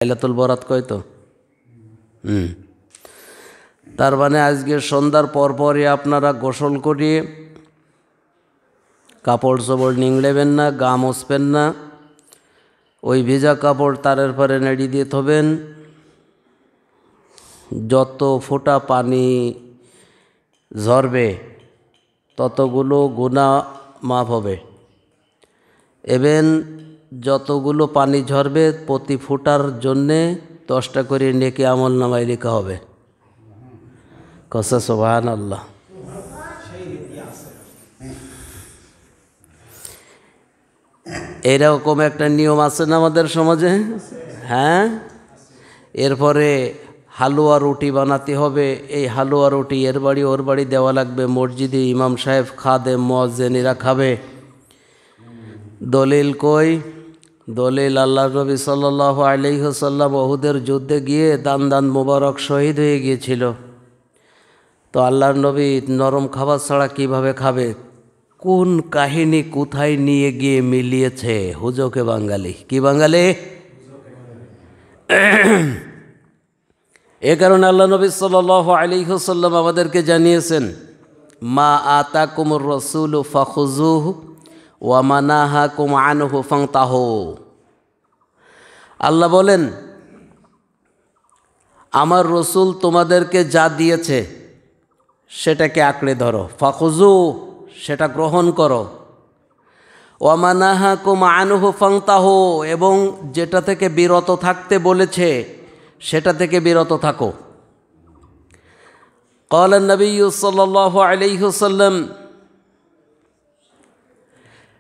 লাইলাতুল বরাত কয় তো। তার মানে আজকে সন্ধ্যার পরপরই আপনারা গোসল করিয়ে কাপড় চোপড় নিংড়েবেন না, গা মুছবেন না, ওই ভেজা কাপড় তারের পরে নেড়ি দিয়ে থবেন। যত ফোঁটা পানি ঝরবে ততগুলো গুনাহ মাফ হবে। এবং যতগুলো পানি ঝরবে প্রতি ফোঁটার জন্যে 10টা করে নেকি আমল নামায় লেখা হবে। কসা সুবহানাল্লাহ। এরকম একটা নিয়ম আছে না আমাদের সমাজে? হ্যাঁ। এরপরে হালুয়া রুটি বানাতে হবে। এই হালুয়া রুটি এর বাড়ি ওর বাড়ি দেওয়া লাগবে। মসজিদে ইমাম সাহেব, খাদেম, মুয়াজ্জিনেরা খাবে। দলিল কই? দলিল আল্লাহ নবী সাল্লাল্লাহু আলাইহি ওয়াসাল্লাম উহুদের যুদ্ধে গিয়ে দান মোবারক শহীদ হয়ে গিয়েছিল। তো আল্লাহর নবী নরম খাবার ছাড়া কিভাবে খাবে? কোন কাহিনী কোথায় নিয়ে গিয়ে মিলিয়েছে হুজুকে বাঙালি। কি বাঙালি? এ কারণে আল্লাহ নবী সাল্লাল্লাহু আলাইহি ওয়াসাল্লাম আমাদেরকে জানিয়েছেন, মা আতাকুমুর রাসূলু ফাখুযুহু ওয়া মা নাহাকুম আনহু ফান্তাহু। আল্লাহ বলেন, আমার রসুল তোমাদেরকে যা দিয়েছে সেটাকে আঁকড়ে ধরো, ফাখুযু সেটা গ্রহণ করো, ওয়া মা নাহাকুম আনহু ফান্তাহু এবং যেটা থেকে বিরত থাকতে বলেছে সেটা থেকে বিরত থাকো। ক্বালা নবিয়্যু সাল্লাল্লাহু আলাইহি ওয়াসাল্লাম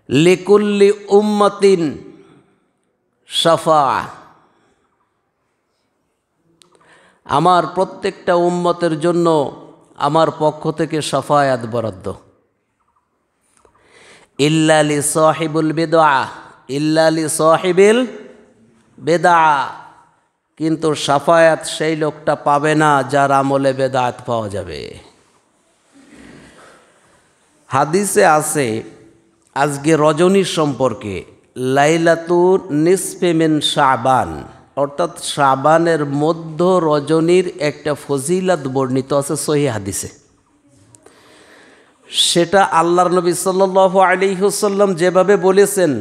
লিকুল্লি উম্মাতিন শাফাআহ। আমার প্রত্যেকটা উম্মতের জন্য আমার পক্ষ থেকে শাফায়াত বরাদ্দ। ইল্লা লি সাহিবুল বিদআহ, ইল্লা লি সাহিবিল বিদআহ। কিন্তু শাফায়াত সেই লোকটা পাবে না যার আমলে বেদাত পাওয়া যাবে। হাদিসে আছে আজকে রজনীর সম্পর্কে, লাইলাতুন নিসফে মিন শাবান, অর্থাৎ শাবানের মধ্য রজনীর একটা ফজিলত বর্ণিত আছে সহিহ হাদিসে। সেটা আল্লাহর নবী সাল্লাল্লাহু আলাইহি ওয়াসাল্লাম যেভাবে বলেছেন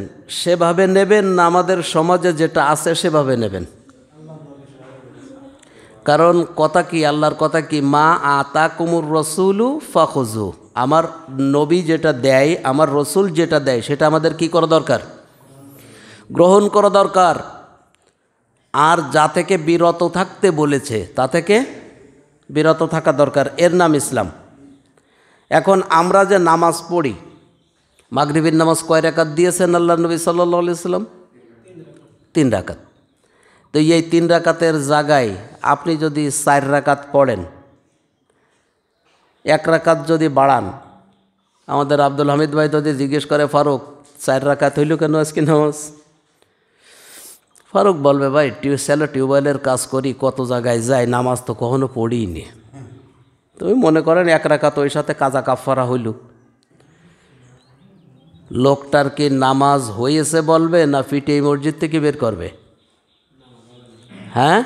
সেভাবে নেবেন না আমাদের সমাজে যেটা আছে সেভাবে নেবেন? কারণ কথা কি, আল্লাহর কথা কি, মা আতাকুমুর রাসূলু ফাখুযু। আমার নবী যেটা দেয়, আমার রসুল যেটা দেয় সেটা আমাদের কি করা দরকার? গ্রহণ করা দরকার। আর যা থেকে বিরত থাকতে বলেছে তা থেকে বিরত থাকা দরকার। এর নাম ইসলাম। এখন আমরা যে নামাজ পড়ি, মাগরিবের নামাজ কয় রাকাত দিয়েছেন আল্লাহ নবী সাল্লাল্লাহু আলাইহি ওয়াসাল্লাম? 3 রাকাত। তো এই 3 রাকাতের জায়গায় আপনি যদি 4 রাকাত পড়েন, 1 রাকাত যদি বাড়ান, আমাদের আব্দুল হামিদ ভাই যদি জিজ্ঞেস করে, ফারুক 4 রাকাত হইল কেন আজকে নামাজ? ফারুক বলবে, ভাই টিউবওয়েলের কাজ করি, কত জায়গায় যাই, নামাজ তো কখনো পড়িনি। তুমি মনে করেন 1 রাকাত ওই সাথে কাজা কাফারা হইল। লোকটার কি নামাজ হয়েছে বলবে না ফিটে এই মসজিদ থেকে বের করবে? হ্যাঁ,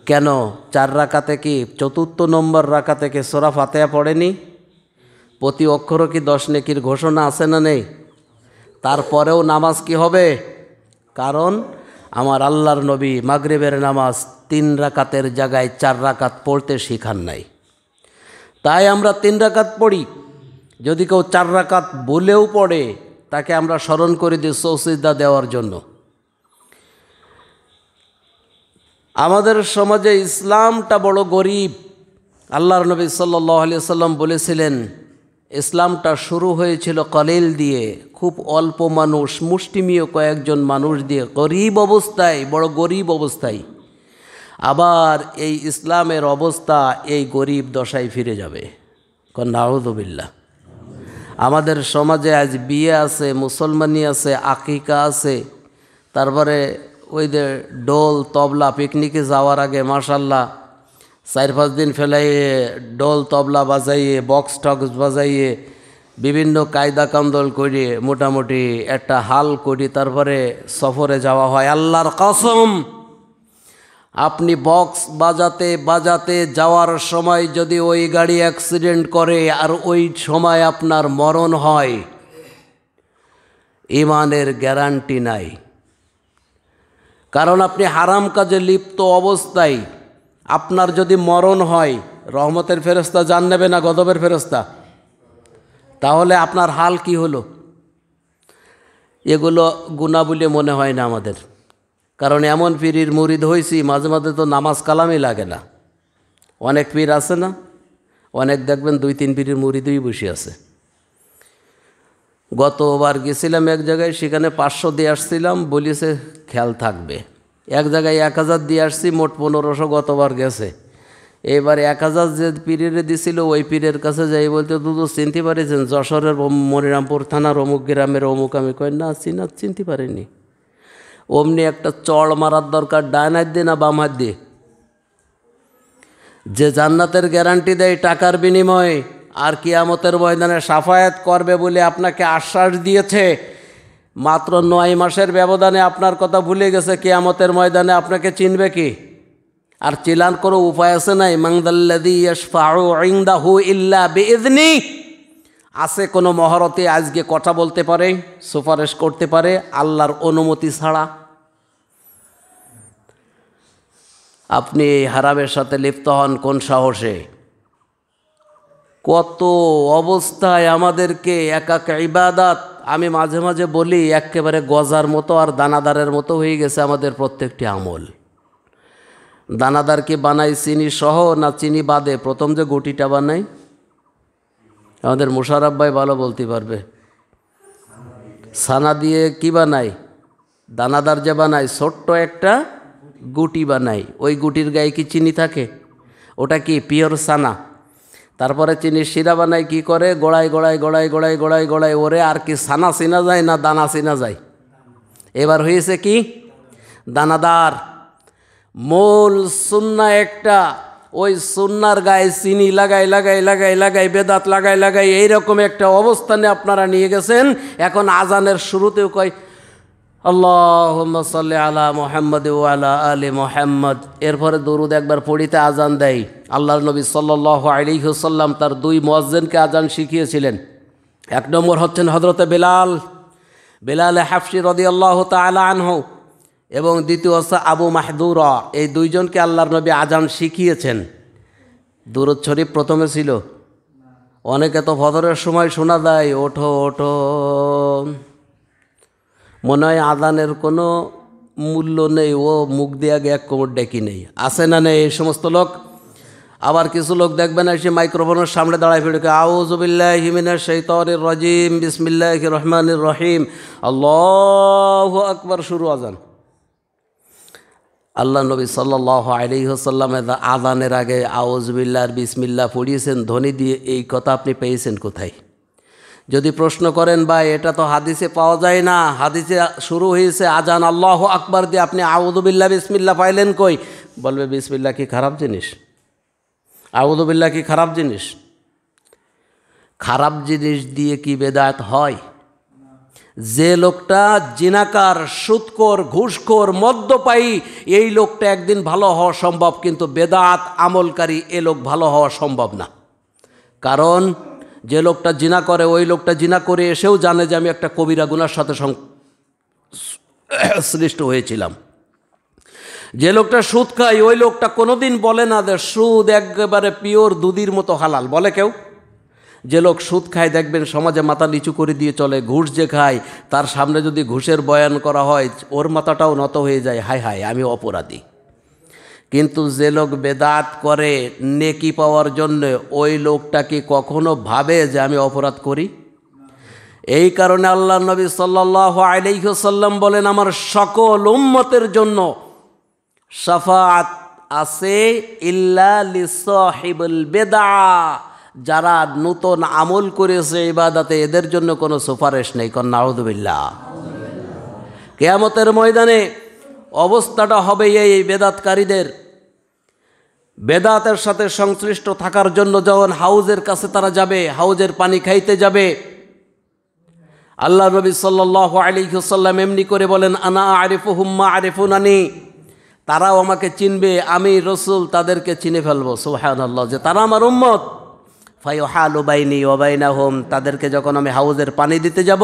কেন? 4 রাকাতে কি 4র্থ নম্বর রাকাতে কি সূরা ফাতিহা পড়েনি? প্রতি অক্ষরও কি 10 নেকির ঘোষণা আছে না নেই? তারপরেও নামাজ কি হবে? কারণ আমার আল্লাহর নবী মাগরিবের নামাজ 3 রাকাতের জায়গায় 4 রাকাত পড়তে শিখান নাই। তাই আমরা 3 রাকাত পড়ি। যদি কেউ 4 রাকাত বলেও পড়ে তাকে আমরা স্মরণ করে দিই সৌসিদা দেওয়ার জন্য। আমাদের সমাজে ইসলামটা বড় গরিব। আল্লাহর নবী সাল্লাল্লাহু আলাইহি ওয়াসাল্লাম বলেছিলেন, ইসলামটা শুরু হয়েছিল কলিল দিয়ে, খুব অল্প মানুষ, মুষ্টিমেয় কয়েকজন মানুষ দিয়ে, গরিব অবস্থায়, বড় গরিব অবস্থায়। আবার এই ইসলামের অবস্থা এই গরিব দশায় ফিরে যাবে। নাউযুবিল্লাহ। আমাদের সমাজে আজ বিয়ে আছে, মুসলমানি আছে, আকিকা আছে, তারপরে ওই যে ডোল তবলা, পিকনিকে যাওয়ার আগে মাশাল্লাহ 4-5 দিন ফেলাইয়ে ডোল তবলা বাজাইয়ে, বক্স টক্স বাজাইয়ে বিভিন্ন কায়দা কান্দল করে মোটামুটি একটা হাল করি তারপরে সফরে যাওয়া হয়। আল্লাহর কসম, আপনি বক্স বাজাতে বাজাতে যাওয়ার সময় যদি ওই গাড়ি অ্যাক্সিডেন্ট করে আর ওই সময় আপনার মরণ হয়, ঈমানের গ্যারান্টি নাই। কারণ আপনি হারাম কাজে লিপ্ত অবস্থায় আপনার যদি মরণ হয়, রহমতের ফেরেশতা জান নেবে না গজবের ফেরেশতা? তাহলে আপনার হাল কি হলো? এগুলো গুনাহ বলে মনে হয় না আমাদের, কারণ এমন পীরের মুরিদ হয়েছি মাঝে মাঝে তো নামাজ কালামই লাগে না। অনেক পীর আছে না, অনেক দেখবেন 2-3 পীরের মুরিদই বসে আছে। গতবার গেছিলাম এক জায়গায়, সেখানে 500 দিয়ে আসছিলাম, বলিছে খেয়াল থাকবে। এক জায়গায় 1000 দিয়ে আসছি, মোট 1500 গতবার গেছে। এবার 1000 যে পীরের দিছিল ওই পীরের কাছে যাই বলতে, দুটো চিনতে পারিছেন যশোরের মনিরামপুর থানার অমুক গ্রামের অমুক? আমি কই না, চিনতে পারিনি। অমনি একটা চড় মারার দরকার, ডান হাত দিয়ে না বাম হাত দিয়ে? যে জান্নাতের গ্যারান্টি দেয় টাকার বিনিময়ে আর কিয়ামতের ময়দানে সাফায়াত করবে বলে আপনাকে আশ্বাস দিয়েছে, মাত্র 9 মাসের ব্যবধানে আপনার কথা ভুলে গেছে, কিয়ামতের ময়দানে আপনাকে চিনবে কি? আর চিলান কোনো উপায় আছে নাই? মানদাল্লাযী ইয়াশফাউ ইনদাহু ইল্লা বিইযনি। আছে কোনো মহরতে আজকে কথা বলতে পারে, সুপারিশ করতে পারে আল্লাহর অনুমতি ছাড়া? আপনি এই হারামের সাথে লিপ্ত হন কোন সাহসে? কত অবস্থায় আমাদেরকে একাক ইবাদত, আমি মাঝে মাঝে বলি একেবারে গজার মতো আর দানাদারের মতো হয়ে গেছে আমাদের প্রত্যেকটি আমল। দানাদার কি বানাই চিনি সহ না চিনি বাদে? প্রথম যে গুটিটা বানাই, আমাদের মোশাররফ ভাই ভালো বলতে পারবে। ছানা দিয়ে কি বানাই? দানাদার যে বানাই ছোট্ট একটা গুটি বানাই, ওই গুটির গায়ে কি চিনি থাকে? ওটা কি পিওর ছানা? তারপরে চিনির শিরা বানাই, কি করে? গোড়ায় গোড়ায় গোড়ায় গোড়ায় গোড়ায় গোড়ায় ওরে আর কি ছানা চিনা যায় না দানা চিনা যায়? এবার হয়েছে কি দানাদার। মূল সুন্না একটা, ওই সুন্নার গায়ে চিনি লাগাই লাগাই লাগাই লাগাই বেদাত লাগাই লাগাই এইরকম একটা অবস্থানে আপনারা নিয়ে গেছেন। এখন আজানের শুরুতেও কয় আল্লাহুম্মা সাল্লি আলা মুহাম্মাদ ওয়া আলা আলি মুহাম্মাদ, এরপরে দরুদ একবার পড়িতে আজান দেয়। আল্লাহর নবী সাল্লাল্লাহু আলাইহি ওয়াসাল্লাম তার 2 মুয়াজ্জিনকে আজান শিখিয়েছিলেন। এক নম্বর হচ্ছেন হযরতে বেলাল হাফসি রাদিয়াল্লাহু তাআলা আনহু, এবং দ্বিতীয় হচ্ছে আবু মাহদুরা। এই 2 জনকে আল্লাহর নবী আজান শিখিয়েছেন। দুরূদ শরীফ প্রথমে ছিল। অনেকে তো ফজরের সময় শোনা যায় ওঠো ওঠো, মনে হয় আজানের কোনো মূল্য নেই, ও মুখ দিয়ে আগে এক কোমর ডেকি নেই। আছে না নেই এই সমস্ত লোক? আবার কিছু লোক দেখবেন এসে মাইক্রোফোনের সামনে দাঁড়ায় ফেলে আউযু বিল্লাহি মিনাশ শাইতানির রাজিম বিসমিল্লাহির রহমানির রহিম আল্লাহু আকবার, শুরু আজান। আল্লাহ নবী সাল্লাল্লাহু আলাইহি ওয়াসাল্লাম আজানের আগে আউযু বিল্লাহ আর বিসমিল্লাহ পড়িয়েছেন ধ্বনি দিয়ে। এই কথা আপনি পেয়েছেন কোথায়? যদি প্রশ্ন করেন ভাই এটা তো হাদিসে পাওয়া যায় না, হাদিসে শুরু হয়েছে আজান আল্লাহু আকবার দিয়ে, আপনি আউযু বিল্লাহ বিসমিল্লাহ পাইলেন কই? বলবে বিসমিল্লাহ কি খারাপ জিনিস? আউযু বিল্লাহ কি খারাপ জিনিস? খারাপ জিনিস দিয়ে কি বেদাত হয়? যে লোকটা জিনাকার, সুদখোর, ঘুষখোর, মদ্যপায়ী, এই লোকটা একদিন ভালো হওয়া সম্ভব, কিন্তু বেদাত আমলকারী এ লোক ভালো হওয়া সম্ভব না। কারণ যে লোকটা জিনা করে ওই লোকটা জিনা করে এসেও জানে যে আমি একটা কবিরা গুনার সাথে সৃষ্ট হয়েছিলাম। যে লোকটা সুদ খায় ওই লোকটা কোনোদিন বলে না যে সুদ একেবারে পিওর দুধের মতো হালাল, বলে কেউ? যে লোক সুদ খায় দেখবেন সমাজে মাথা নিচু করে দিয়ে চলে। ঘুষ যে খায় তার সামনে যদি ঘুষের বয়ান করা হয় ওর মাথাটাও নত হয়ে যায়, হায় হায় আমি অপরাধী। কিন্তু যে লোক বেদাত করে নেকি পাওয়ার জন্য, ওই লোকটা কি কখনো ভাবে যে আমি অপরাধ করি? এই কারণে আল্লাহ নবী সাল্লাল্লাহু আলাইহি ওয়াসাল্লাম বলেন আমার সকল উম্মতের জন্য শাফাআত আছে ইল্লা লিসাহিবুল বিদআ, যারা নতুন আমল করেছে ইবাদতে এদের জন্য কোনো সুপারিশ নেই। কোন নাউযুবিল্লাহ। কিয়ামতের ময়দানে অবস্থাটা হবে এই বেদাতকারীদের। বেদাতের সাথে সংশ্লিষ্ট থাকার জন্য যখন হাউজের কাছে তারা যাবে, হাউজের পানি খাইতে যাবে, আল্লাহ নবী সাল্লাল্লাহু আলাইহি ওয়াসাল্লাম এমনি করে বলেন, আনা আরিফুহুম মা আরিফুনানি, তারাও আমাকে চিনবে, আমি রসুল তাদেরকে চিনে ফেলবো। সুবহানাল্লাহ, যে তারা আমার উম্মত। ফায়ুহালু বাইনি ওয়া বাইনাহুম, তাদেরকে যখন আমি হাউজের পানি দিতে যাব,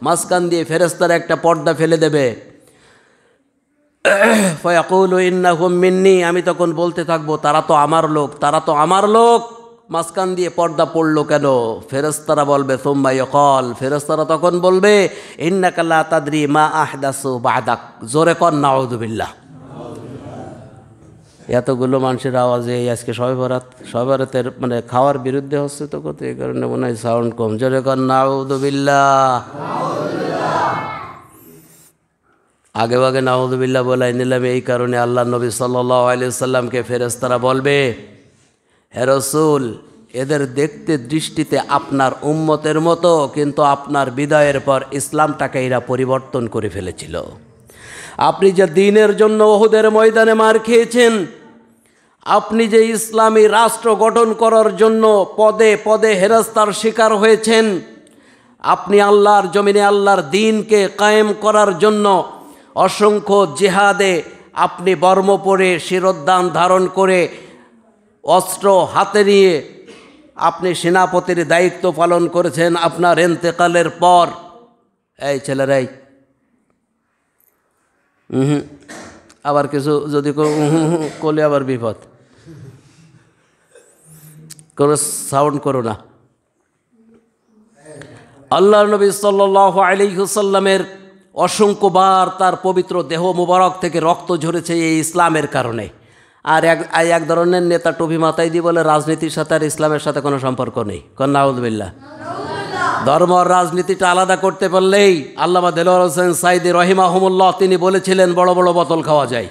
মাঝখান দিয়ে ফেরেশতারা একটা পর্দা ফেলে দেবে। ফায়াকুলু ইন্নাহুম মিন্নি, আমি তখন বলতে থাকবো তারা তো আমার লোক, তারা তো আমার লোক। মাঝখান দিয়ে পর্দা পড়লো কেন? ফেরেশতারা বলবে সুম্মা ইয়াকাল, ফেরেশতারা তখন বলবে ইন্নাকা লা তাদরি মা আহদাসু বাদাক। জোরে কর নাউযু বিল্লাহ। এতগুলো মানুষের আওয়াজে আজকে শবে বরাতের মানে খাওয়ার বিরুদ্ধে হচ্ছে তো কত, এই কারণে মনে হয় সাউন্ড কম। জোরে কর নাউযু বিল্লাহ। আগে নাউযু বিল্লাহ বলাই নিলাম এই কারণে, আল্লাহ নবী সাল্লাল্লাহু আলাইহি ওয়াসাল্লামকে ফেরেশতারা বলবে, হে রাসূল, এদের দেখতে দৃষ্টিতে আপনার উম্মতের মতো, কিন্তু আপনার বিদায়ের পর ইসলামটাকে এরা পরিবর্তন করে ফেলেছিল। আপনি যে দ্বীনের জন্য উহুদের ময়দানে মার খেয়েছেন, আপনি যে ইসলামী রাষ্ট্র গঠন করার জন্য পদে পদে হেনস্থার শিকার হয়েছেন, আপনি আল্লাহর জমিনে আল্লাহর দ্বীনকে কায়েম করার জন্য অসংখ্য জিহাদে আপনি বর্ম পরে শিরোদ্যান ধারণ করে অস্ত্র হাতে নিয়ে আপনি সেনাপতির দায়িত্ব পালন করেছেন। আপনার ইন্তেকালের পর এই ছেলেরাই আবার কিছু যদি করলে আবার বিপদ, কোনো সাউন্ড করো না। আল্লাহ নবী সাল্লাল্লাহু আলাইহি ওয়াসাল্লামের অসংখ্যবার তার পবিত্র দেহ মুবারক থেকে রক্ত ঝরেছে এই ইসলামের কারণে। আর এক ধরনের নেতা টুপি মাথায় দিয়ে বলে রাজনীতির সাথে আর ইসলামের সাথে কোনো সম্পর্ক নেই। কন নাউযুবিল্লাহ। ধর্ম আর রাজনীতিটা আলাদা করতে পারলেই, আল্লামা দেলোয়ার হোসেন সাইদি রহিমাহুমুল্লাহ তিনি বলেছিলেন, বড় বড় বোতল খাওয়া যায়।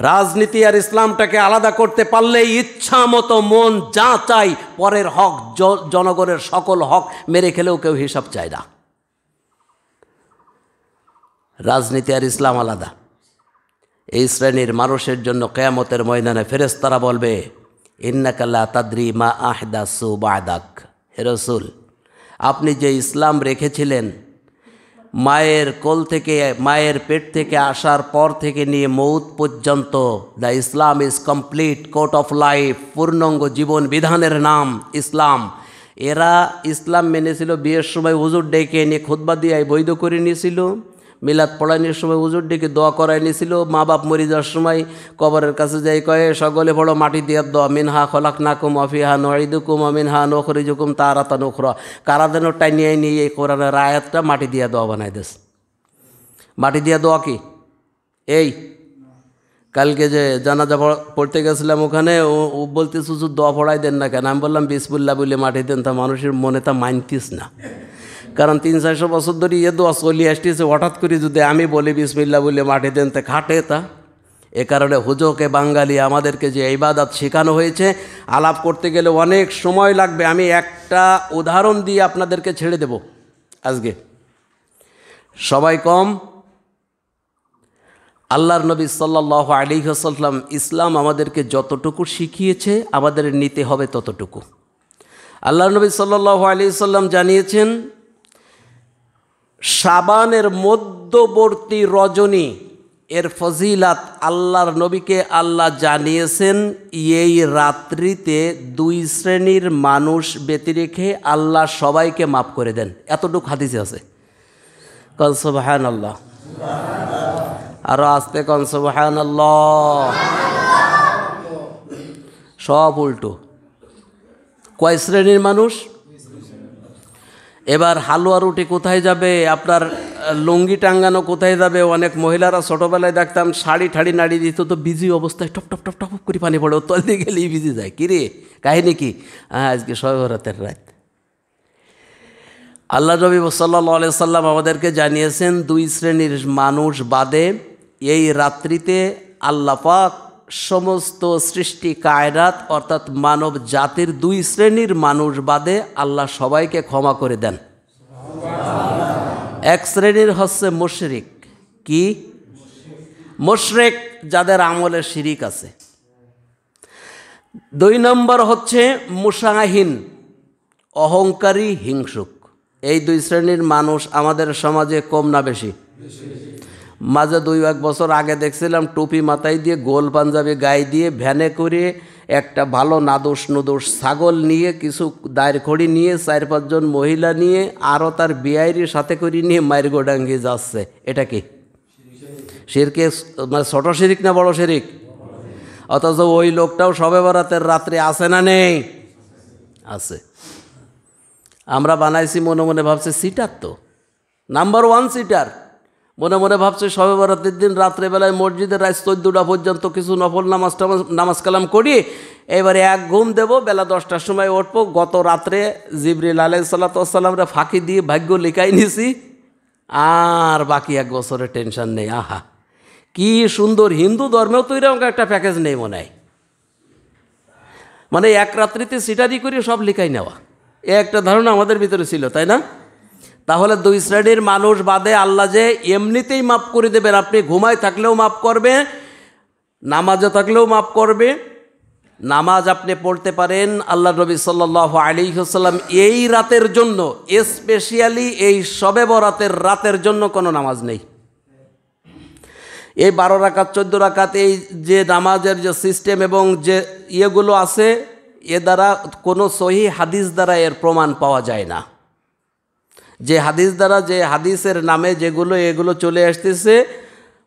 রাজনীতি আর ইসলামটাকে আলাদা করতে পারলেই ইচ্ছা মতো মন যা চাই, পরের হক, জনগণের সকল হক মেরে খেলেও কেউ হিসাব চায় না। রাজনীতি আর ইসলাম আলাদা। এই শ্রেণীর মানুষের জন্য কিয়ামতের ময়দানে ফেরেশতারা বলবে, ইন্নাকা লা তাদরি মা আহদাসু বাদাক। হে রাসূল, আপনি যে ইসলাম রেখেছিলেন, মায়ের কোল থেকে, মায়ের পেট থেকে আসার পর থেকে নিয়ে মৌত পর্যন্ত, the Islam is complete code of life, পূর্ণাঙ্গ জীবন বিধানের নাম ইসলাম। এরা ইসলাম মেনেছিল, বিয়ের সময় হুজুর ডেকে এনে খুতবা দিয়ে বৈধ করে নিয়েছিল, মিলাদ পড়ানোর সময় হুজুর ডেকে দোয়া করাই নিয়েছিল, মা বাপ মরে যাওয়ার সময় কবরের কাছে যাই কয়ে সকলে বড় মাটি দিয়ে দোয়া, মিনহা খলাকনাকুম ওয়া ফিহা নুঈদুকুম ওয়া মিনহা নুখরিজুকুম তারাতান উখরা। কারা যেন টাইনিয়ে নিয়ে এই কোরআনের আয়াতটা মাটি দিয়ে দোয়া বানাই দিস। মাটি দিয়ে দোয়া কি? এই কালকে যে জানাজা পড়তে গেছিলাম, ওখানে ও বলতেছে হুজুর দোয়া পড়াই দেন না কেন? আমি বললাম বিসমিল্লাহ বলে মাটি দেন। তা মানুষের মনে তা মানতিস না, কারণ 300-400 বছর ধরে এ দোয়া চলিয়ে আসতেছে। হঠাৎ করে যদি আমি বলি বিসমিল্লাহ বলে মাটি দেন, তা খাটে তা। এ কারণে হুজুরকে বাঙালি আমাদেরকে যে ইবাদত শেখানো হয়েছে, আলাপ করতে গেলে অনেক সময় লাগবে। আমি একটা উদাহরণ দিয়ে আপনাদেরকে ছেড়ে দেব আজকে। সবাই কম। আল্লাহর নবী সাল্লাল্লাহু আলাইহি ওয়াসাল্লাম ইসলাম আমাদেরকে যতটুকু শিখিয়েছে আমাদের নিতে হবে ততটুকু। আল্লাহর নবী সাল্লাল্লাহু আলাইহি ওয়াসাল্লাম জানিয়েছেন, শাবানের মধ্যবর্তী রজনী এর ফজিলাত আল্লাহর নবীকে আল্লাহ জানিয়েছেন, এই রাত্রিতে 2 শ্রেণীর মানুষ ব্যতি রেখে আল্লাহ সবাইকে মাফ করে দেন। এতটুকু হাদিসে আছে। কন সুবহানাল্লাহ। আরো আস্তে কন সুবহানাল্লাহ। সব উল্টো। কয় শ্রেণীর মানুষ? এবার হালুয়া রুটি কোথায় যাবে, আপনার লুঙ্গি টাঙ্গানো কোথায় যাবে? অনেক মহিলারা ছোটোবেলায় দেখতাম শাড়ি ঠাড়ি নাড়ি দিত, তো বিজি অবস্থায় টপ টপ টপ টপ করে পানি পড়ে, তল দিয়ে গেলেই ভিজে যায়। কিরে কাহিনী কি? হ্যাঁ, আজকে শবে বরাতের রাত। আল্লাহ নবী সাল্লাল্লাহু আলাইহি সাল্লাম আমাদেরকে জানিয়েছেন, 2 শ্রেণীর মানুষ বাদে এই রাত্রিতে আল্লাহ পাক সমস্ত সৃষ্টি কায়নাত অর্থাৎ মানব জাতির 2 শ্রেণীর মানুষ বাদে আল্লাহ সবাইকে ক্ষমা করে দেন। এক শ্রেণীর হচ্ছে মুশরিক। কি? মুশরিক যাদের আমলে শিরিক আছে। দুই নম্বর হচ্ছে মুসাহিন, অহংকারী, হিংসুক। এই দুই শ্রেণীর মানুষ আমাদের সমাজে কম না বেশি? মাঝে 2-1 বছর আগে দেখছিলাম টুপি মাথায় দিয়ে, গোল পাঞ্জাবি গায়ে দিয়ে, ভ্যানে করে একটা ভালো নাদোষ নুদোষ ছাগল নিয়ে, কিছু দায়ের খড়ি নিয়ে, 4-5 জন মহিলা নিয়ে, আরও তার বিআইরির সাথে করে নিয়ে মাইরগোডাঙ্গি যাচ্ছে। এটা কি শিরকে? মানে ছোট শিরিক না বড় শিরিক? অথচ ওই লোকটাও শবে বরাতের রাত্রে আছে না নেই? আছে। আমরা বানাইছি মনে মনে, ভাবছি সিটার তো নাম্বার 1 সিটার। মনে মনে ভাবছি শবে বরাতের দিন রাত্রেবেলায় মসজিদের রাত 14টা পর্যন্ত কিছু নফল নামাজ কালাম করি, এবারে এক ঘুম দেব, বেলা 10টার সময় উঠবো। গত রাত্রে জিবরিল আলাইহিস সালাতু ওয়াস সালামরে ফাঁকি দিয়ে ভাগ্য লিখাই নিছি, আর বাকি 1 বছরের টেনশন নেই। আহা, কি সুন্দর! হিন্দু ধর্মেও তো এরকম একটা প্যাকেজ নেই মনে হয়। মানে এক রাত্রিতে সিটারি করে সব লিখাই নেওয়া, এ একটা ধারণা আমাদের ভিতরে ছিল, তাই না? তাহলে দুই শ্রেণীর মানুষ বাদে আল্লাহ যে এমনিতেই মাফ করে দেবেন, আপনি ঘুমায় থাকলেও মাফ করবে, নামাজে থাকলেও মাফ করবে। নামাজ আপনি পড়তে পারেন। আল্লাহ নবী সাল্লাল্লাহু আলাইহি ওয়াসাল্লাম এই রাতের জন্য, স্পেশালি এই শবে বরাতের রাতের জন্য কোনো নামাজ নেই। এই 12 রাকাত 14 রাকাত এই যে নামাজের যে সিস্টেম এবং যে ইয়েগুলো আছে, এ দ্বারা কোনো সহিহ হাদিস দ্বারা এর প্রমাণ পাওয়া যায় না। যে হাদিস দ্বারা, যে হাদিসের নামে যেগুলো এগুলো চলে আসতেছে,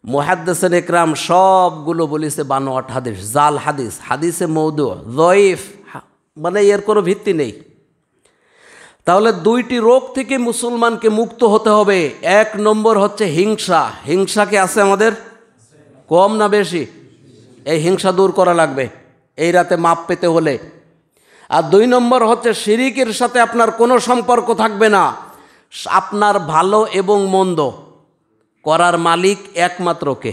মুহাদ্দিসিন ইকরাম সবগুলো বলেছে বানোয়াট হাদিস, জাল হাদিস, হাদিসে মৌদু, যঈফ, মানে এর কোনো ভিত্তি নেই। তাহলে 2টি রোগ থেকে মুসলমানকে মুক্ত হতে হবে। 1 নম্বর হচ্ছে হিংসা। হিংসা কি আছে আমাদের? কম না বেশি? এই হিংসা দূর করা লাগবে এই রাতে মাপ পেতে হলে। আর 2 নম্বর হচ্ছে শিরিকের সাথে আপনার কোনো সম্পর্ক থাকবে না। আপনার ভালো এবং মন্দ করার মালিক একমাত্র কে?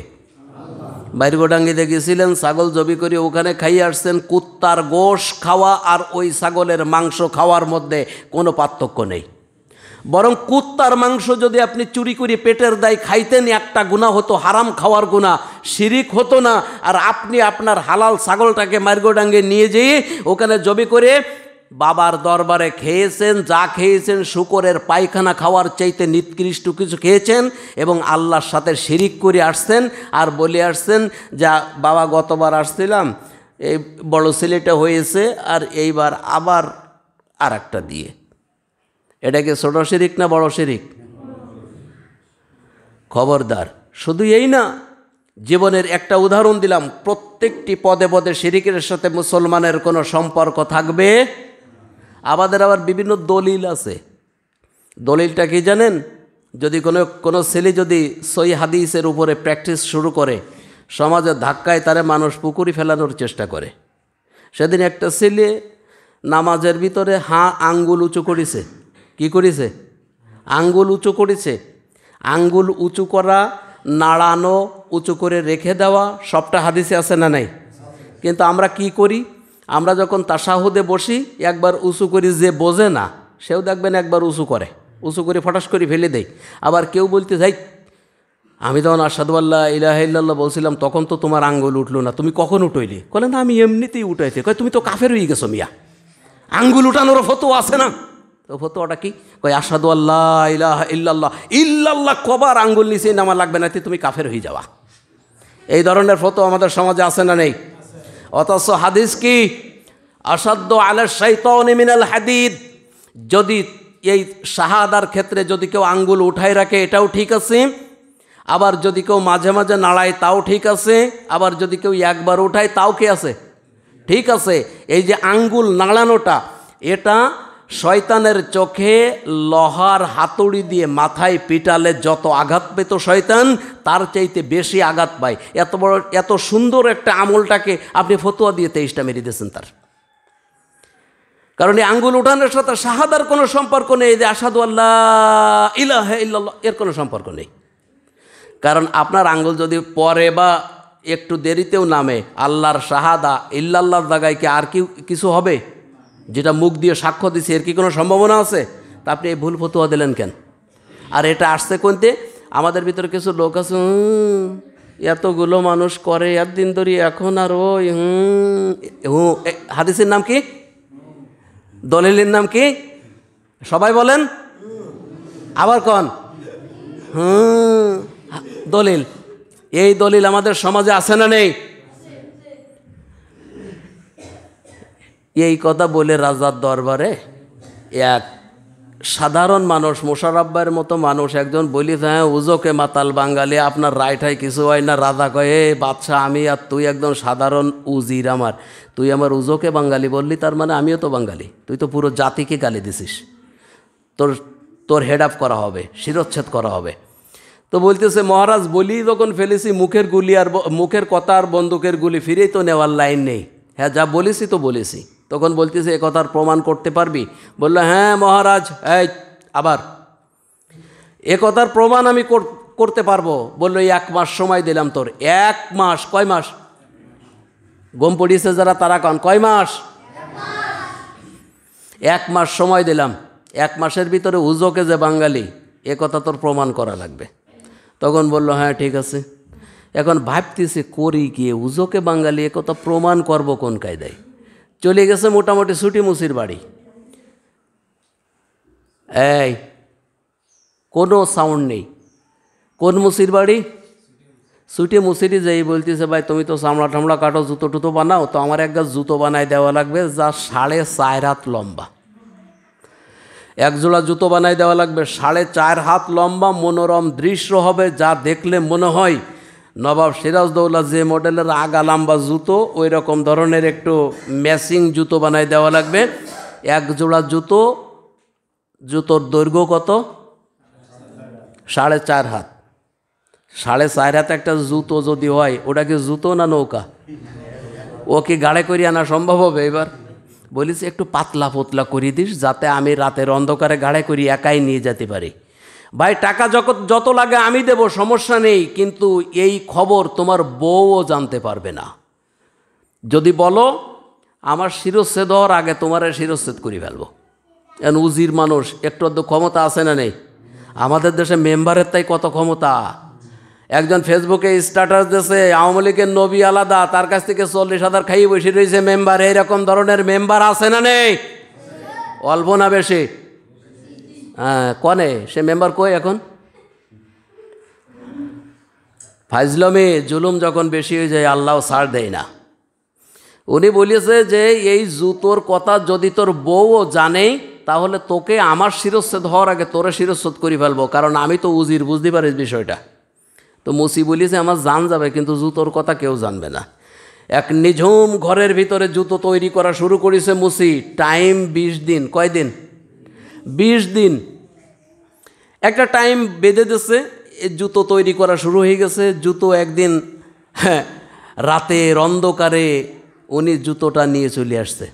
বাইরগোডাঙ্গিতে গেছিলেন, ছাগল জবি করে ওখানে খাইয়ে আসছেন। কুত্তার গোশ খাওয়া আর ওই ছাগলের মাংস খাওয়ার মধ্যে কোনো পার্থক্য নেই। বরং কুত্তার মাংস যদি আপনি চুরি করে পেটের দায় খাইতেন, একটা গুনাহ হতো, হারাম খাওয়ার গুনাহ, শিরিক হতো না। আর আপনি আপনার হালাল ছাগলটাকে মাইরগোডাঙ্গে নিয়ে যেয়ে ওখানে জবি করে বাবার দরবারে খেয়েছেন, যা খেয়েছেন শুকরের পায়খানা খাওয়ার চাইতে নিকৃষ্ট কিছু খেয়েছেন, এবং আল্লাহর সাথে শিরিক করে আসছেন। আর বলে আসছেন, যা বাবা গতবার আসছিলাম, এই বড় ছেলেটা হয়েছে, আর এইবার আবার আর একটা দিয়ে। এটাকে ছোট শিরিক না বড় শিরিক? খবরদার। শুধু এই না, জীবনের একটা উদাহরণ দিলাম, প্রত্যেকটি পদে পদে শিরিকের সাথে মুসলমানের কোনো সম্পর্ক থাকবে। আমাদের আবার বিভিন্ন দলিল আছে। দলিলটা কি জানেন? যদি কোনো ছেলে যদি সই হাদিসের উপরে প্র্যাকটিস শুরু করে, সমাজের ধাক্কায় তারে মানুষ পুকুরি ফেলানোর চেষ্টা করে। সেদিন একটা ছেলে নামাজের ভিতরে আঙ্গুল উঁচু করেছে। কি করেছে? আঙ্গুল উঁচু করেছে। আঙ্গুল উঁচু করা, নাড়ানো, উঁচু করে রেখে দেওয়া, সবটা হাদিসে আছে না নাই? কিন্তু আমরা কি করি? আমরা যখন তাশাহুদে বসি, একবার উঁচু করি, যে বোঝে না সেও দেখবেন একবার উঁচু করে, উঁচু করে ফটাস করে ফেলে দেয়। আবার কেউ বলতে যাই, আমি তখন আশহাদু আল্লা ইলাহা ইল্লাল্লাহ বলছিলাম, তখন তো তোমার আঙ্গুল উঠলো না, তুমি কখন উঠইলি? বলে না, আমি এমনিতেই উঠাইছি। কয় তুমি তো কাফের হয়ে গেছো মিয়া, আঙ্গুল উঠানোর ফতোয়া আছে না? তো ফতোয়াটা কি? কয় আশহাদু আল্লা ইলাহা ইল্লাল্লাহ, ইল্লাল্লাহ কবার আঙ্গুল নিচে নামা লাগবে না, তুমি কাফের হয়ে যাওয়া। এই ধরনের ফতোয়া আমাদের সমাজে আছে না নেই? অথচ হাদিস কি? আসাদ্দু আলা শাইতানি মিনাল হাদিদ। যদি এই শাহাদার ক্ষেত্রে যদি কেউ আঙ্গুল উঠায় রাখে, এটাও ঠিক আছে। আবার যদি কেউ মাঝে মাঝে নাড়ায়, তাও ঠিক আছে। আবার যদি কেউ একবার উঠায়, তাও কি আছে? ঠিক আছে। এই যে আঙ্গুল নাড়ানোটা, এটা শয়তানের চোখে লোহার হাতুড়ি দিয়ে মাথায় পিটালে যত আঘাত পেত শয়তান, তার চাইতে বেশি আঘাত পায়। এত বড় এত সুন্দর একটা আমলটাকে আপনি ফতোয়া দিয়ে 23টা মেরে দিয়েছেন তার। কারণ এই আঙ্গুল উঠানোর সাথে শাহাদার কোনো সম্পর্ক নেই, যে আশহাদু আল্লা ইলাহা ইল্লাল্লাহ, এর কোনো সম্পর্ক নেই। কারণ আপনার আঙ্গুল যদি পরে বা একটু দেরিতেও নামে, আল্লাহর শাহাদা ইল্লাল্লাহর জায়গায় কি আর কিছু হবে? যেটা মুখ দিয়ে সাক্ষ্য দিছে, এর কি কোনো সম্ভাবনা আছে? তা আপনি এই ভুল ফতোয়া দিলেন কেন? আর এটা আসছে কোনতে? আমাদের ভিতরে কিছু লোক আছে, এতগুলো মানুষ করে একদিন ধরে, এখন আর ওই হাদিসের নাম কি, দলিলের নাম কি, সবাই বলেন, আবার কন দলিল। এই দলিল আমাদের সমাজে আছে না নেই? এই কথা বলে রাজার দরবারে এক সাধারণ মানুষ, মোশাররফ ভাইয়ের মতো মানুষ একজন বলিস, হ্যাঁ উজোকে মাতাল বাঙালি, আপনার রায়টাই কিছু হয় না। রাজা কয়, এ বাদশা, আমি আর তুই একদম সাধারণ উজির আমার, তুই আমার উজোকে বাঙালি বললি, তার মানে আমিও তো বাঙালি, তুই তো পুরো জাতিকে গালি দিছিস, তোর তোর হেড আপ করা হবে, শিরচ্ছেদ করা হবে। তো বলতেছে, মহারাজ বলি যখন ফেলেছি, মুখের গুলি আর মুখের কথা আর বন্দুকের গুলি ফিরেই তো নেওয়ার লাইন নেই। হ্যাঁ যা বলেছি তো বলেছি। তখন বলতেছে, এ কথার প্রমাণ করতে পারবি? বললো, হ্যাঁ মহারাজ, এই আবার এ কথার প্রমাণ আমি করতে পারবো। বললো, 1 মাস সময় দিলাম তোর। 1 মাস? কয় মাস? গম পড়িয়েছে যারা তারা কন, কয় মাস? 1 মাস সময় দিলাম। 1 মাসের ভিতরে উজোকে যে বাঙালি, এ কথা তোর প্রমাণ করা লাগবে। তখন বলল, হ্যাঁ ঠিক আছে। এখন ভাবতেছে করি গিয়ে, উজোকে বাঙালি এ কথা প্রমাণ করব কোন কায়দায়। চলে গেছে মোটামুটি ছুটি মুসির বাড়ি। এই কোনো সাউন্ড নেই। কোন মুসির বাড়ি? ছুটি মুসিরই যাই বলতেছে, ভাই তুমি তো চামড়া টামড়া কাটো, জুতো টুতো বানাও, তো আমার এক গাছ জুতো বানাই দেওয়া লাগবে যা 4.5 হাত লম্বা। 1 জোড়া জুতো বানাই দেওয়া লাগবে 4.5 হাত লম্বা, মনোরম দৃশ্য হবে, যা দেখলে মনে হয় নবাব সিরাজদৌল্লা যে মডেলের আগা লম্বা জুতো, ওই রকম ধরনের একটু ম্যাচিং জুতো বানাই দেওয়া লাগবে। 1 জোড়া জুতো, জুতোর দৈর্ঘ্য কত? 4.5 হাত। 4.5 হাত একটা জুতো যদি হয়, ওটা কি জুতো না নৌকা? ও কি গাড়ে করে আনা সম্ভব হবে? এবার বলিস একটু পাতলা পতলা করে দিস, যাতে আমি রাতের অন্ধকারে গাড়ে করি একাই নিয়ে যেতে পারি। ভাই টাকা যত লাগে আমি দেব, সমস্যা নেই, কিন্তু এই খবর তোমার বউও জানতে পারবে না। যদি বলো আমার শিরচ্ছেদ হওয়ার আগে তোমার শিরচ্ছেদ করে ফেলবো। এখন উজির মানুষ, একটু আধটু ক্ষমতা আছে না নেই? আমাদের দেশে মেম্বারের তাই কত ক্ষমতা। একজন ফেসবুকে স্ট্যাটাস দিয়েছে, আওয়ামী লীগের নবী আলাদা, তার কাছ থেকে 40,000 খাইয়ে বসে রয়েছে মেম্বার। এইরকম ধরনের মেম্বার আছে না নেই? অল্প না বেশি? হ্যাঁ, কনে সে মেম্বার কই এখন? ফাইজলামে জুলুম যখন বেশি হয়ে যায়, আল্লাহ ছাড় দেয় না। উনি বলেছে যে এই জুতোর কথা যদি তোর বউও জানে, তাহলে তোকে আমার শিরচ্ছেদ হওয়ার আগে তোরে শিরচ্ছেদ করে ফেলবো, কারণ আমি তো উজির, বুঝতে পারিস বিষয়টা। তো মুসি বলিছে, আমার জান যাবে, কিন্তু জুতোর কথা কেউ জানবে না। এক নিঝুম ঘরের ভিতরে জুতো তৈরি করা শুরু করেছে মুসি। টাইম 20 দিন। কয় দিন? 20 দিন। একটা টাইম বেঁধে দিচ্ছে, জুতো তৈরি করা শুরু হয়ে গেছে। জুতো একদিন রাতের অন্ধকারে উনি জুতোটা নিয়ে চলে আসছে,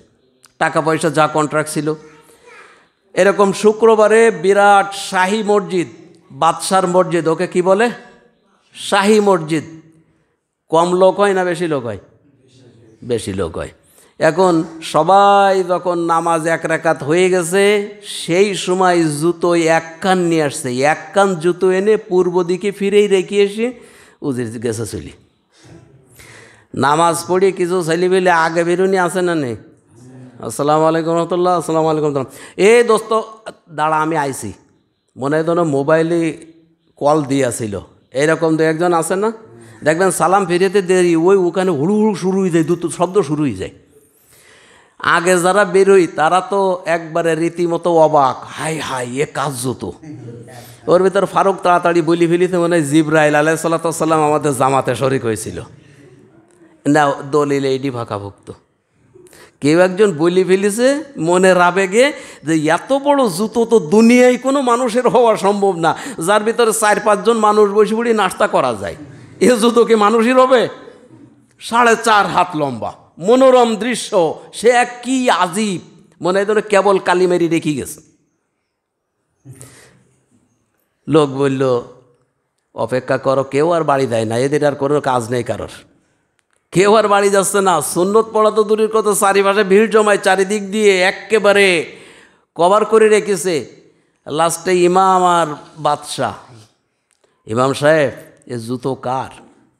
টাকা পয়সা যা কন্ট্রাক্ট ছিল। এরকম শুক্রবারে বিরাট শাহী মসজিদ, বাদশার মসজিদ, ওকে কি বলে? শাহী মসজিদ। কম লোক হয় না বেশি লোক হয়? বেশি লোক হয়। এখন সবাই যখন নামাজ 1 রাকাত হয়ে গেছে, সেই সময় জুতো 1 কান নিয়ে আসছে। 1 কান জুতো এনে পূর্ব দিকে ফিরেই রেখে এসে উজির গেছে চলি। নামাজ পড়ে কিছু ছেলে পেলে আগে বেরোনি আছে না নেই? আসসালামু আলাইকুম রহমতুল্লাহ, আসসালামু আলাইকুম। এই দোস্ত দাঁড়া, আমি আইছি। মনে হয় যেন মোবাইলে কল দিয়েছিল, এইরকম 2-1জন আছে না? দেখবেন সালাম ফিরেতে দেরি, ওখানে হুড়ু হুড়ু শুরু হয়ে যায়, দুটো শব্দ শুরু হয়ে যায়। আগে যারা বেরোই তারা তো একবারে রীতিমতো অবাক, হাই হাই এ কাজ জুতো। ওর ভিতর ফারুক তাড়াতাড়ি বলি ফেলিতে, মনে হয় জিবরাইল আলাইহিস সালাম আমাদের জামাতে শরিক হয়েছিল। না, দলিল এইটি ভাকাভুক্ত। কেউ একজন বলি ফেলিছে মনের আবেগে যে এত বড় জুতো তো দুনিয়ায় কোনো মানুষের হওয়া সম্ভব না, যার ভিতরে 4-5 জন মানুষ বসে পড়ি নাস্তা করা যায়। এ জুতো কি মানুষের হবে? 4.5 হাত লম্বা, মনোরম দৃশ্য, সে এক কি আজীব, মনে হয় ধরে কেবল কালিমেরি রেখে গেছে। লোক বলল, অপেক্ষা করো, কেউ আর বাড়ি দেয় না, এদের আর কোনো কাজ নেই কারোর, কেউ আর বাড়ি যাচ্ছে না। সুন্নত পড়া তো দূরের কথা, চারিপাশে ভিড় জমায়, চারিদিক দিয়ে একেবারে কভার করে রেখেছে। লাস্টে ইমাম আর বাদশাহ, ইমাম সাহেব এ জুতো কার?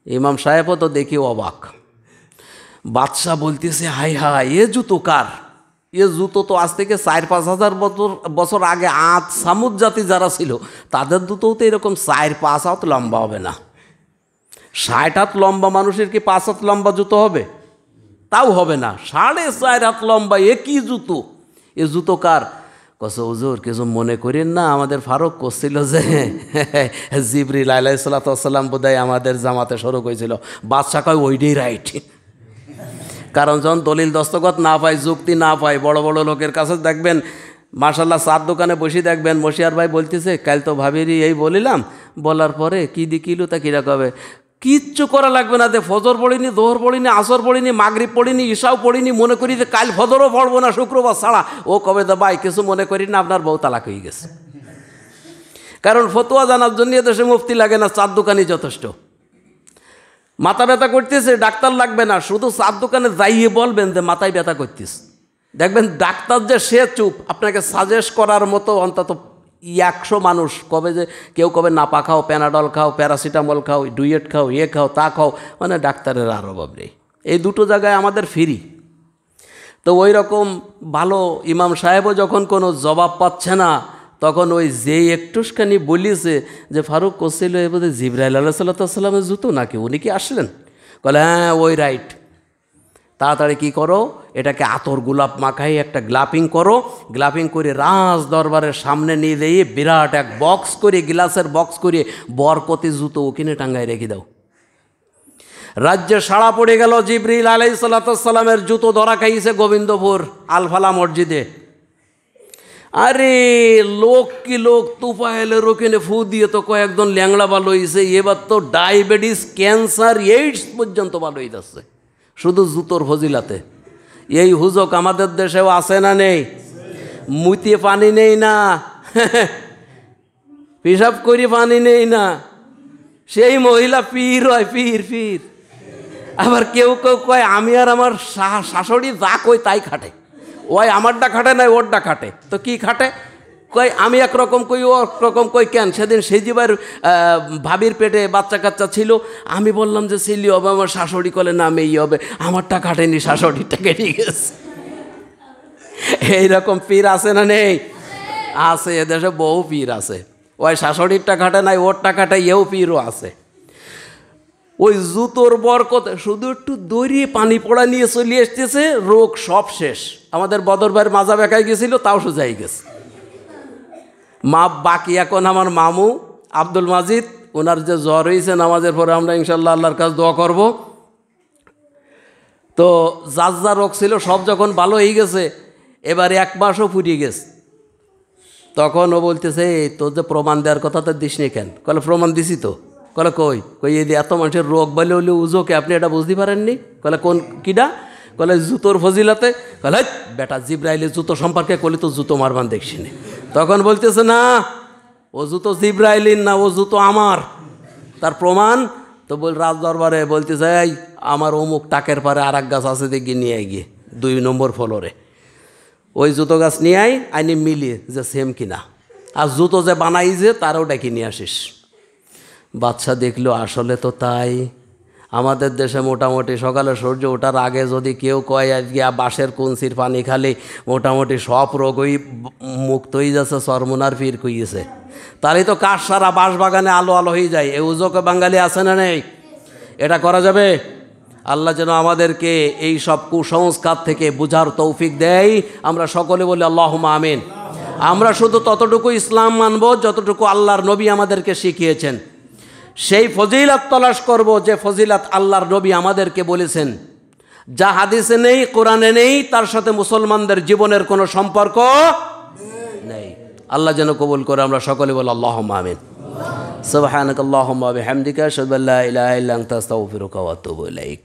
ইমাম সাহেবও তো দেখি অবাক। বাদশাহ বলতেছে, হাই হাই, এ জুতো কার? এ জুতো তো আজ থেকে 4-5 হাজার বছর আগে আদ সামুদ জাতি যারা ছিল তাদের জুতোও তো এরকম 4-5 হাত লম্বা হবে না। 60 হাত লম্বা মানুষের কি 5 হাত লম্বা জুতো হবে? তাও হবে না। 4.5 হাত লম্বা এ কি জুতো? এ জুতো কার? কস হুজুর কিছু মনে করেন না, আমাদের ফারুক করছিল যে জিবরিল আলাইহিস সালাম বোধহয় আমাদের জামাতে শরক হয়েছিল। বাদশা কয় ওইটাই রাইট। কারণ যখন দলিল দস্তখত না পায়, যুক্তি না পায়, বড় বড় লোকের কাছে দেখবেন মাশাল্লাহ চার দোকানে বসে দেখবেন মশিয়ার ভাই বলতেছে, কাল তো ভাবিরই এই বলিলাম, বলার পরে কী দিকিলো তা কীরা কবে, কিচ্ছু করা লাগবে না, যে ফজর পড়িনি, দোহর পড়িনি, আসর পড়িনি, মাগরিব পড়িনি, ঈশাও পড়িনি, মনে করি যে কাল ফজরও পড়বো না শুক্রবার ছাড়া। ও কবে তো ভাই কিছু মনে করি না, আপনার বউ তালাক হয়ে গেছে। কারণ ফতোয়া জানার জন্য দেশে মুফতি লাগে না, চার দোকানই যথেষ্ট। মাথা ব্যথা করতেছে, ডাক্তার লাগবে না, শুধু চার দোকানে যাইয়ে বলবেন যে মাথায় ব্যথা করতিস, দেখবেন ডাক্তার যে সে চুপ, আপনাকে সাজেস্ট করার মতো অন্তত 100 মানুষ কবে যে কেউ কবে নাপা খাও, প্যানাডল খাও, প্যারাসিটামল খাও, ডুয়েট খাও, এ খাও, তা খাও, মানে ডাক্তারের আর অভাব নেই। এই দুটো জায়গায় আমাদের ফ্রি। তো ওই রকম ভালো ইমাম সাহেবও যখন কোনো জবাব পাচ্ছে না, তখন ওই যেই একটুখানি বলিছে যে ফারুক করছিল এ বোধহয় জিবরাইল আলাইহিস সালামের জুতো নাকি, উনি কি আসলেন? বলে হ্যাঁ ওই রাইট। তাড়াতাড়ি কী করো, এটাকে আতর গোলাপ মাখাই একটা গ্লাপিং করো, গ্লাপিং করে রাজ দরবারের সামনে নিয়ে দিয়ে বিরাট এক বক্স করে, গ্লাসের বক্স করে বরকতি জুতো ওখানে টাঙ্গায় রেখে দাও। রাজ্যে সাড়া পড়ে গেল, জিবরিল আলাইহিস সালামের জুতো ধরা খাইছে গোবিন্দপুর আলফালা মসজিদে। আরে লোক কি লোক, তুফাইলের ওখানে ফু দিয়ে তো কয়েকজন ল্যাংড়া ভালো হয়েছে, এবার তো ডায়াবেটিস, ক্যান্সার, এইডস পর্যন্ত ভালো হয়ে যাচ্ছে শুধু জুতোর ফজিলাতে। এই হুজক আমাদের দেশেও আছে না নেই? মুতিয়ে পানি নেই না, পেশাব করে পানি নেই না, সেই মহিলা পীর হয়, পীর পীর। আবার কেউ কেউ কয় আমি আর আমার শাশুড়ি যা কই তাই খাটে, ওই আমারটা খাটে নাই ওরটা খাটে। তো কি খাটে? কই আমি একরকম কই ও একরকম কই। কেন? সেদিন সেজিবার ভাবির পেটে বাচ্চা কাচ্চা ছিল, আমি বললাম যে ছেলে হবে, আমার শাশুড়ি কলে না মেয়ে হবে, আমারটা খাটেনি, শাশুড়িটা কেটে গেছে। এইরকম পীর আছে না নেই? আছে, এদেশে বহু পীর আছে। ওই শাশুড়িরটা খাটে নাই ওরটা খাটে, এও পীরও আছে। ওই জুতোর বরকত, শুধু একটু দড়ি পানি পড়া নিয়ে চলে আসতেছে, রোগ সব শেষ। আমাদের বদর ভাইয়ের মাজা বেঁকাই গেছিল, তাও সোজাই গেছে। বাকি এখন আমার মামু আব্দুল মাজিদ, ওনার যে জ্বর হয়েছে, নামাজের পরে আমরা ইনশাল্লাহ আল্লাহর কাছে দোয়া করব। তো যার যা রোগ ছিল সব যখন ভালো হয়ে গেছে, এবারে 1 মাসও ফুরিয়ে গেছে, তখন ও বলতেছে তোর যে প্রমাণ দেওয়ার কথা তো দিস নি কেন? কলে প্রমাণ দিছি তো। কলে কই? কই এই এত মানুষের রোগ বলে হলে উজোকে আপনি এটা বুঝতে পারেননি? কলে কোন কিডা? কলে জুতোর ফজিলাতে। কলে বেটা জিবরাইলের জুতো সম্পর্কে কলি তো জুতো মারবান দেখছিনি। তখন বলতেছে না, ও জুতো জিবরাইলিন না, ও জুতো আমার। তার প্রমাণ তো বল রাজ দরবারে বলতেছে, এই আমার অমুক টাকের পারে আর এক গাছ আছে দেখি নিয়ে গিয়ে 2 নম্বর ফ্লোরে ওই জুতো গাছ নিয়ে আইনি মিলিয়ে যে সেম কিনা, আর জুতো যে বানাইছে তারও ডেকে নিয়ে আসিস। বাদশা দেখলো আসলে তো তাই। আমাদের দেশে মোটামুটি সকালে সূর্য ওঠার আগে যদি কেউ কয় আজকে বাঁশের কুঞ্চির পানি খালি মোটামুটি সব রোগই মুক্ত হয়ে যাচ্ছে, সরমুনার পীর কইয়েছে, তাহলে তো কাঠ সারা বাঁশ বাগানে আলো আলো হয়ে যায়। এই উজোকে বাঙালি আছে না নেই? এটা করা যাবে? আল্লাহ যেন আমাদেরকে এই সব কুসংস্কার থেকে বুঝার তৌফিক দেয়। আমরা সকলে বলি আল্লাহুম্মা আমিন। আমরা শুধু ততটুকু ইসলাম মানব যতটুকু আল্লাহর নবী আমাদেরকে শিখিয়েছেন। সেই ফজিলাত তলাশ করব যে ফজিলাত আল্লাহর নবী আমাদেরকে বলেছেন, যা হাদিসে নেই, কোরআনে নেই, তার সাথে মুসলমানদের জীবনের কোনো সম্পর্ক নেই। আল্লাহ যেন কবুল করে। আমরা সকলে বলি আল্লাহুম্মা আমিন। সুবহানাকাল্লাহুম্মা ওয়া বিহামদিকা আশহাদু আল্লা ইলাহা ইল্লা আনতা আস্তাগফিরুকা ওয়া আতুবু ইলাইক।